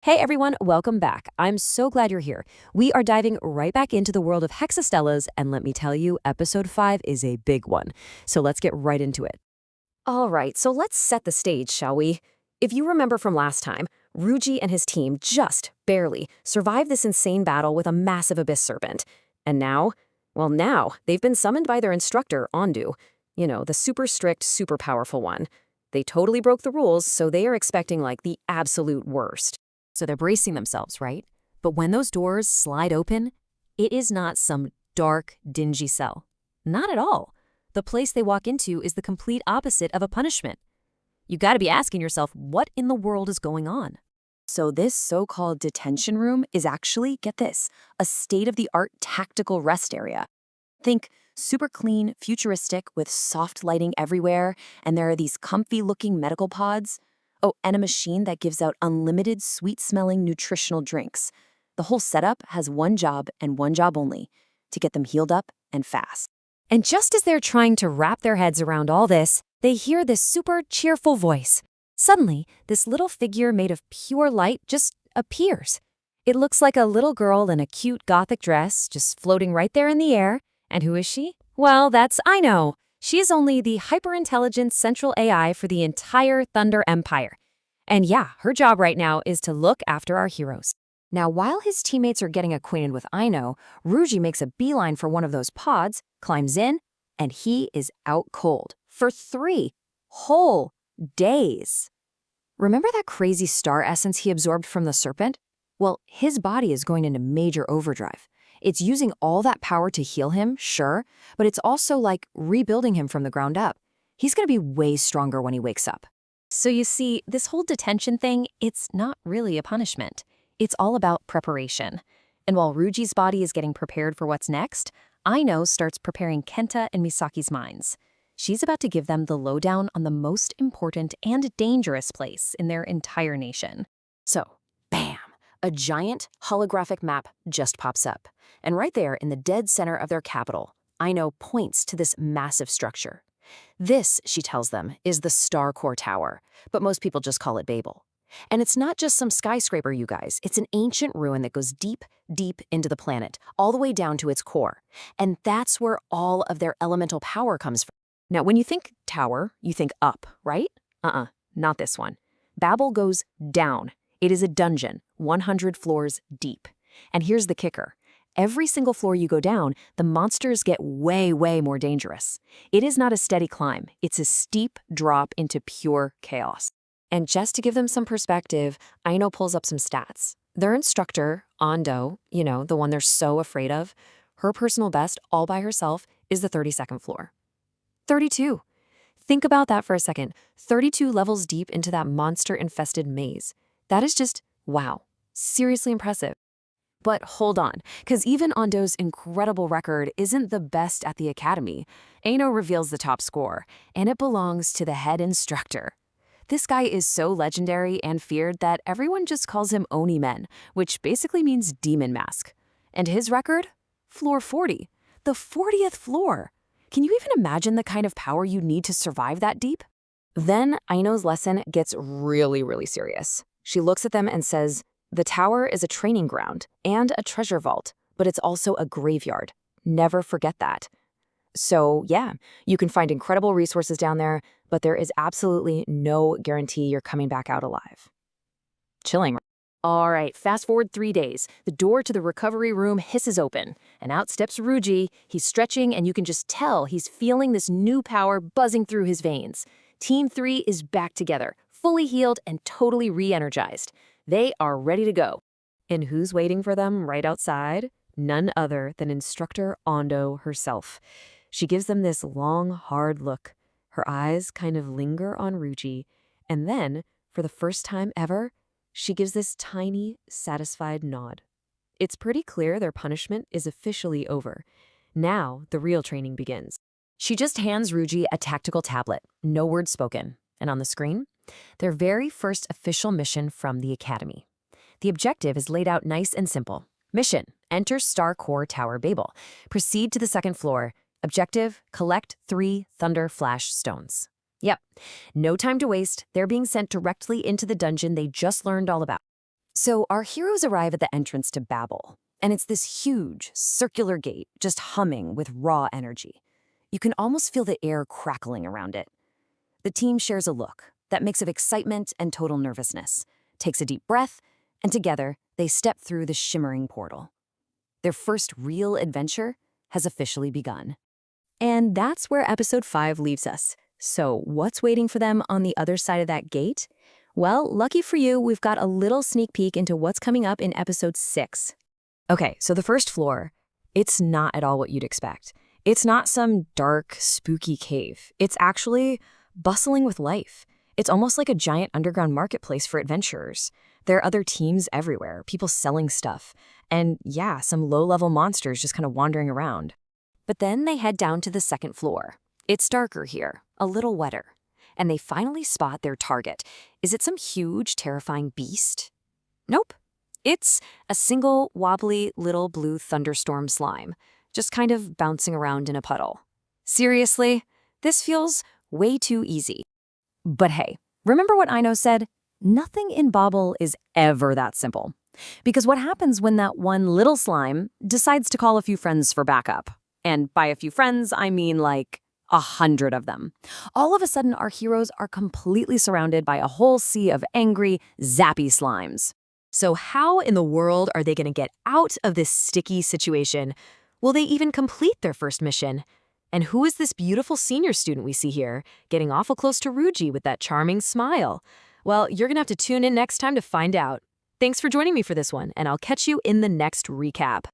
Hey everyone, welcome back. I'm so glad you're here. We are diving right back into the world of Hexa-Stellas, and let me tell you, episode 5 is a big one. So let's get right into it. All right, so let's set the stage, shall we? If you remember from last time, Ryuji and his team just barely survived this insane battle with a massive abyss serpent. And now, now they've been summoned by their instructor, Ondo. You know, the super strict, super powerful one. They totally broke the rules, so they are expecting like the absolute worst. So they're bracing themselves, right? But when those doors slide open, it is not some dark, dingy cell. Not at all. The place they walk into is the complete opposite of a punishment. You gotta be asking yourself, what in the world is going on? So this so-called detention room is actually, get this, a state-of-the-art tactical rest area. Think super clean, futuristic, with soft lighting everywhere, and there are these comfy-looking medical pods. Oh, and a machine that gives out unlimited sweet-smelling nutritional drinks. The whole setup has one job and one job only, to get them healed up and fast. And just as they're trying to wrap their heads around all this, they hear this super cheerful voice. Suddenly, this little figure made of pure light just appears. It looks like a little girl in a cute Gothic dress, just floating right there in the air. And who is she? Well, that's Aino. She is only the hyper-intelligent central AI for the entire Thunder Empire. And yeah, her job right now is to look after our heroes. Now, while his teammates are getting acquainted with Aino, Ryuji makes a beeline for one of those pods, climbs in, and he is out cold for 3 whole days. Remember that crazy star essence he absorbed from the serpent? Well, his body is going into major overdrive. It's using all that power to heal him, sure, but it's also like rebuilding him from the ground up. He's going to be way stronger when he wakes up. So you see, this whole detention thing, it's not really a punishment. It's all about preparation. And while Ryuji's body is getting prepared for what's next, Aino starts preparing Kenta and Misaki's minds. She's about to give them the lowdown on the most important and dangerous place in their entire nation. So, bam! A giant holographic map just pops up. And right there in the dead center of their capital, Aino points to this massive structure. This, she tells them, is the Star Core Tower, but most people just call it Babel. And it's not just some skyscraper, you guys. It's an ancient ruin that goes deep, deep into the planet, all the way down to its core. And that's where all of their elemental power comes from. Now, when you think tower, you think up, right? Not this one. Babel goes down. It is a dungeon, 100 floors deep. And here's the kicker. Every single floor you go down, the monsters get way, way more dangerous. It is not a steady climb. It's a steep drop into pure chaos. And just to give them some perspective, Aino pulls up some stats. Their instructor, Ondo, you know, the one they're so afraid of, her personal best all by herself is the 32nd floor. 32. Think about that for a second. 32 levels deep into that monster-infested maze. That is just, wow, seriously impressive. But hold on, because even Ondo's incredible record isn't the best at the academy. Aino reveals the top score, and it belongs to the head instructor. This guy is so legendary and feared that everyone just calls him Oni-Men, which basically means demon mask. And his record? Floor 40. The 40th floor. Can you even imagine the kind of power you need to survive that deep? Then Aino's lesson gets really, really serious. She looks at them and says, the tower is a training ground and a treasure vault, but it's also a graveyard. Never forget that. So yeah, you can find incredible resources down there, but there is absolutely no guarantee you're coming back out alive. Chilling. All right, fast forward 3 days. The door to the recovery room hisses open, and out steps Ryuji. He's stretching, and you can just tell he's feeling this new power buzzing through his veins. Team 3 is back together, fully healed and totally re-energized. They are ready to go. And who's waiting for them right outside? None other than Instructor Ondo herself. She gives them this long, hard look. Her eyes kind of linger on Ryuji, and then, for the first time ever, she gives this tiny, satisfied nod. It's pretty clear their punishment is officially over. Now, the real training begins. She just hands Ryuji a tactical tablet, no words spoken, and on the screen, their very first official mission from the Academy. The objective is laid out nice and simple. Mission: enter Star Core Tower Babel. Proceed to the 2nd floor. Objective: collect 3 Thunder Flash stones. Yep, no time to waste. They're being sent directly into the dungeon they just learned all about. So our heroes arrive at the entrance to Babel, and it's this huge, circular gate just humming with raw energy. You can almost feel the air crackling around it. The team shares a look, that mix of excitement and total nervousness, takes a deep breath, and together they step through the shimmering portal. Their first real adventure has officially begun. And that's where episode 5 leaves us. So what's waiting for them on the other side of that gate? Well, lucky for you, we've got a little sneak peek into what's coming up in episode 6. Okay, so the first floor, it's not at all what you'd expect. It's not some dark, spooky cave. It's actually bustling with life. It's almost like a giant underground marketplace for adventurers. There are other teams everywhere, people selling stuff, and yeah, some low-level monsters just kind of wandering around. But then they head down to the second floor. It's darker here, a little wetter, and they finally spot their target. Is it some huge, terrifying beast? Nope. It's a single, wobbly, little blue thunderstorm slime, just kind of bouncing around in a puddle. Seriously, this feels way too easy. But hey, remember what Aino said? Nothing in Babel is ever that simple. Because what happens when that one little slime decides to call a few friends for backup? And by a few friends, I mean like 100 of them. All of a sudden, our heroes are completely surrounded by a whole sea of angry, zappy slimes. So how in the world are they going to get out of this sticky situation? Will they even complete their first mission? And who is this beautiful senior student we see here, getting awful close to Ryuji with that charming smile? Well, you're going to have to tune in next time to find out. Thanks for joining me for this one, and I'll catch you in the next recap.